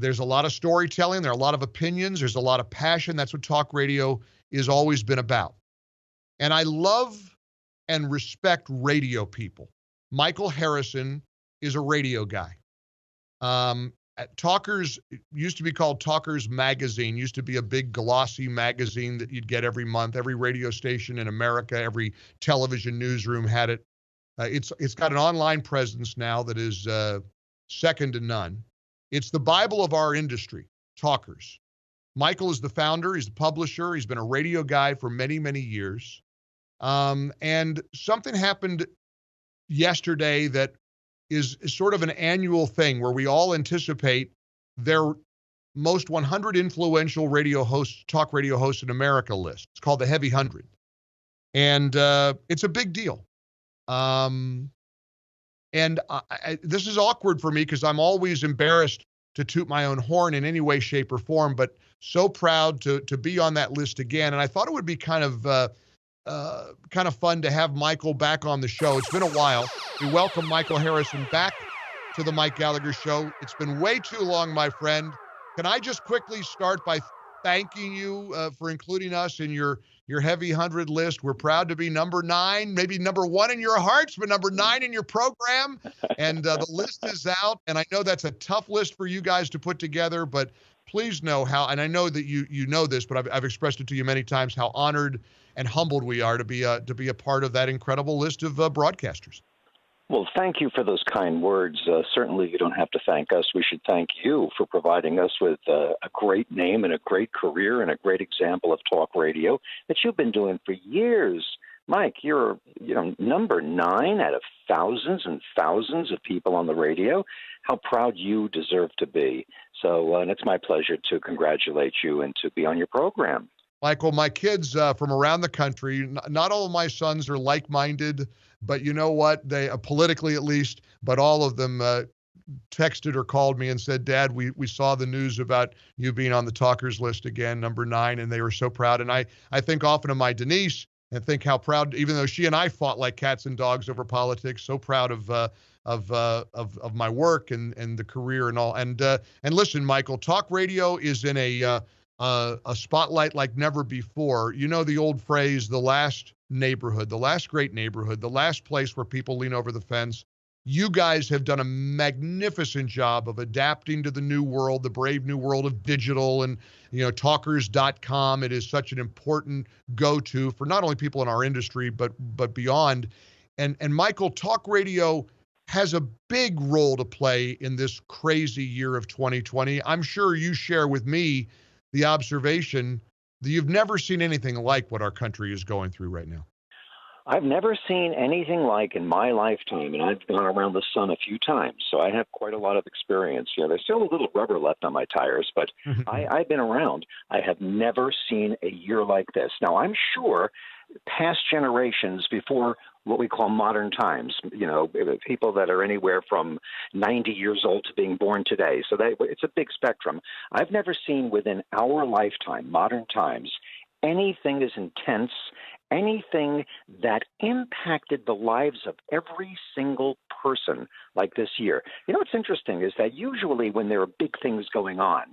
There's a lot of storytelling. There are a lot of opinions. There's a lot of passion. That's what talk radio has always been about. And I love and respect radio people. Michael Harrison is a radio guy. Talkers used to be called Talkers Magazine, used to be a big glossy magazine that you'd get every month. Every radio station in America, every television newsroom had it. It's got an online presence now that is second to none. It's the Bible of our industry, Talkers. Michael is the founder. He's the publisher. He's been a radio guy for many, many years. And something happened yesterday that is sort of an annual thing where we all anticipate their most 100 influential radio hosts, talk radio hosts in America list. It's called the Heavy 100. And it's a big deal. This is awkward for me because I'm always embarrassed to toot my own horn in any way, shape, or form, but so proud to be on that list again. And I thought it would be kind of fun to have Michael back on the show. It's been a while. We welcome Michael Harrison back to the Mike Gallagher Show. It's been way too long, my friend. Can I just quickly start by thanking you for including us in your Heavy 100 list? We're proud to be number 9, maybe number 1 in your hearts, but number 9 in your program. And the list is out. And I know that's a tough list for you guys to put together, but please know how, and I know that you know this, but I've expressed it to you many times, how honored and humbled we are to be a part of that incredible list of broadcasters. Well, thank you for those kind words. Certainly you don't have to thank us. We should thank you for providing us with a great name and a great career and a great example of talk radio that you've been doing for years. Mike, you're number 9 out of thousands and thousands of people on the radio. How proud you deserve to be. So and it's my pleasure to congratulate you and to be on your program. Michael, my kids from around the country, not all of my sons are like-minded, but you know what? They politically at least, but all of them texted or called me and said, Dad, we saw the news about you being on the talkers list again, number 9, and they were so proud. And I think often of my Denise and think how proud, even though she and I fought like cats and dogs over politics, so proud of my work and the career and all. And listen, Michael, talk radio is in a spotlight like never before. You know the old phrase, the last neighborhood, the last great neighborhood, the last place where people lean over the fence. You guys have done a magnificent job of adapting to the new world, the brave new world of digital and, talkers.com. It is such an important go-to for not only people in our industry, but beyond. And Michael, talk radio has a big role to play in this crazy year of 2020. I'm sure you share with me the observation that you've never seen anything like what our country is going through right now. I've never seen anything like in my lifetime, and I've gone around the sun a few times, so I have quite a lot of experience. There's still a little rubber left on my tires, but I've been around. I have never seen a year like this. Now, I'm sure past generations before what we call modern times, people that are anywhere from 90 years old to being born today. So it's a big spectrum. I've never seen within our lifetime, modern times, anything as intense, anything that impacted the lives of every single person like this year. What's interesting is that usually when there are big things going on,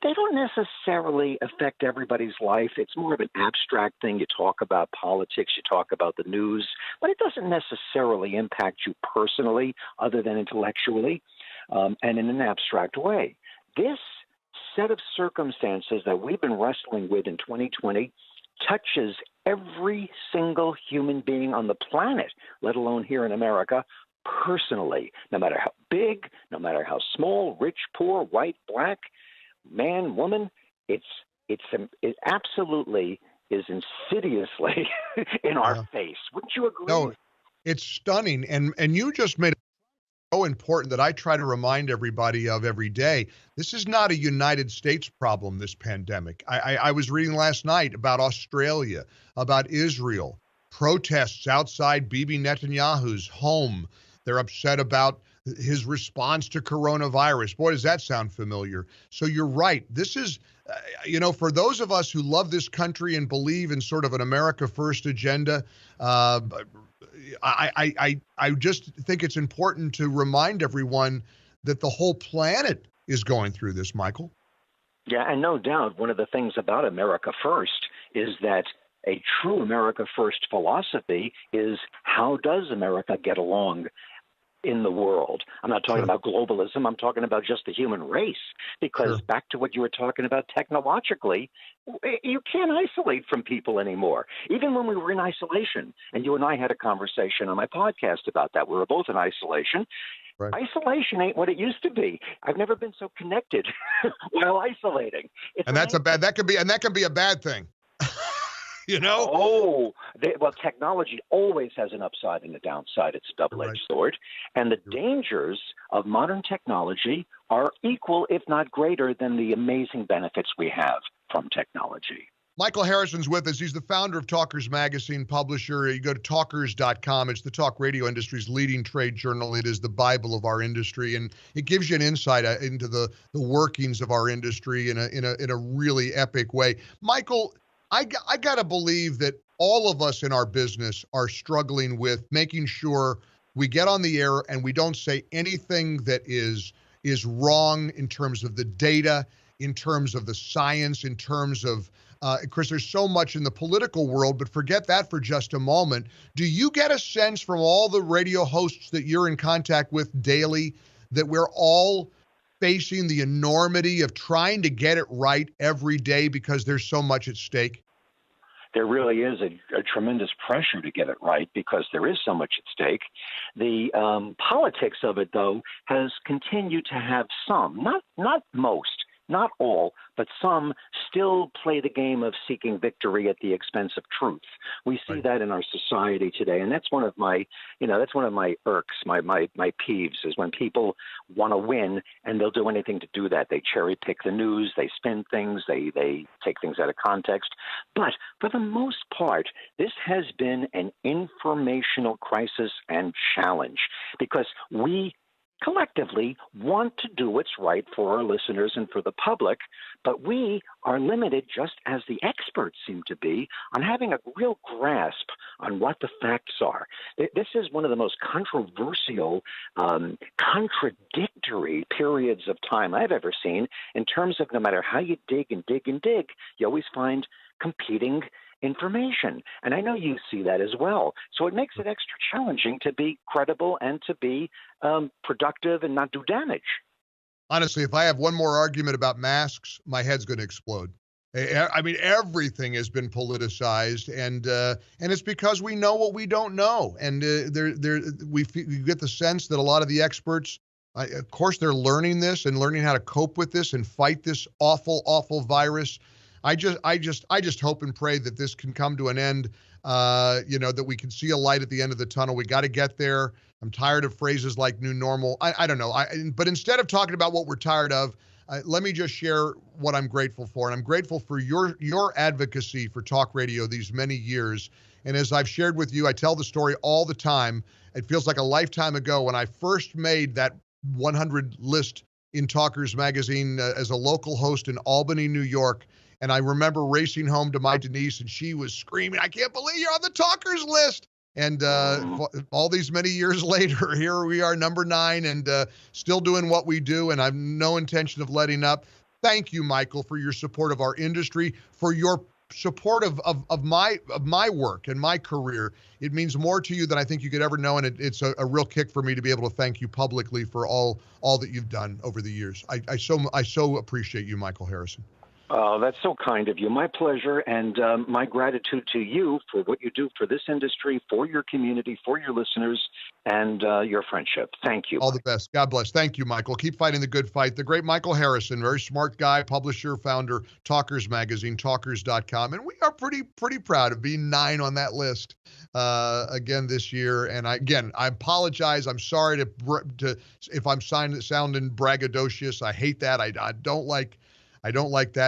they don't necessarily affect everybody's life. It's more of an abstract thing. You talk about politics, you talk about the news, but it doesn't necessarily impact you personally other than intellectually and in an abstract way. This set of circumstances that we've been wrestling with in 2020 touches every single human being on the planet, let alone here in America, personally, no matter how big, no matter how small, rich, poor, white, black, man, woman. It absolutely is insidiously in our face. Wouldn't you agree? No, it's stunning. And you just made it so important that I try to remind everybody of every day. This is not a United States problem, this pandemic. I was reading last night about Australia, about Israel, protests outside Bibi Netanyahu's home. They're upset about his response to coronavirus. Boy, does that sound familiar. So you're right. This is, for those of us who love this country and believe in sort of an America First agenda, I just think it's important to remind everyone that the whole planet is going through this, Michael. Yeah, and no doubt one of the things about America First is that a true America First philosophy is how does America get along in the world? I'm not talking about globalism. I'm talking about just the human race. Because back to what you were talking about technologically, you can't isolate from people anymore. Even when we were in isolation, and you and I had a conversation on my podcast about that. We were both in isolation. Right. Isolation ain't what it used to be. I've never been so connected while isolating. And that could be a bad thing. You know? Well, technology always has an upside and a downside. It's a double-edged sword. And the dangers of modern technology are equal, if not greater, than the amazing benefits we have from technology. Michael Harrison's with us. He's the founder of Talkers Magazine, publisher. You go to talkers.com. It's the talk radio industry's leading trade journal. It is the Bible of our industry, and it gives you an insight into the workings of our industry in a really epic way. Michael, I got to believe that all of us in our business are struggling with making sure we get on the air and we don't say anything that is wrong in terms of the data, in terms of the science, in terms of, Chris, there's so much in the political world, but forget that for just a moment. Do you get a sense from all the radio hosts that you're in contact with daily that we're all facing the enormity of trying to get it right every day because there's so much at stake? There really is a tremendous pressure to get it right because there is so much at stake. The politics of it, though, has continued to have some, not most, not all, but some still play the game of seeking victory at the expense of truth. We see that in our society today, and that's one of my, irks, my peeves, is when people want to win and they'll do anything to do that. They cherry pick the news, they spin things, they take things out of context. But for the most part, this has been an informational crisis and challenge because we collectively want to do what's right for our listeners and for the public, but we are limited, just as the experts seem to be, on having a real grasp on what the facts are. This is one of the most controversial, contradictory periods of time I've ever seen in terms of no matter how you dig and dig and dig, you always find competing information. And I know you see that as well. So it makes it extra challenging to be credible and to be productive and not do damage. Honestly, if I have one more argument about masks, my head's going to explode. I mean, everything has been politicized, and it's because we know what we don't know. And we get the sense that a lot of the experts, of course, they're learning this and learning how to cope with this and fight this awful, awful virus. I just hope and pray that this can come to an end, that we can see a light at the end of the tunnel. We got to get there. I'm tired of phrases like new normal. I don't know. But instead of talking about what we're tired of, let me just share what I'm grateful for. And I'm grateful for your advocacy for talk radio these many years. And as I've shared with you, I tell the story all the time. It feels like a lifetime ago when I first made that 100 list in Talkers Magazine as a local host in Albany, New York. And I remember racing home to my Denise, and she was screaming, "I can't believe you're on the Talkers list." And all these many years later, here we are, number 9, and still doing what we do, and I have no intention of letting up. Thank you, Michael, for your support of our industry, for your support of my work and my career. It means more to you than I think you could ever know, and it's a real kick for me to be able to thank you publicly for all that you've done over the years. I so appreciate you, Michael Harrison. Oh, that's so kind of you. My pleasure, and my gratitude to you for what you do for this industry, for your community, for your listeners, and your friendship. Thank you. All the best. God bless. Thank you, Michael. Keep fighting the good fight. The great Michael Harrison, very smart guy, publisher, founder, Talkers Magazine, talkers.com. And we are pretty proud of being 9 on that list again this year. And I apologize. I'm sorry to if I'm sounding braggadocious. I hate that. I don't like that.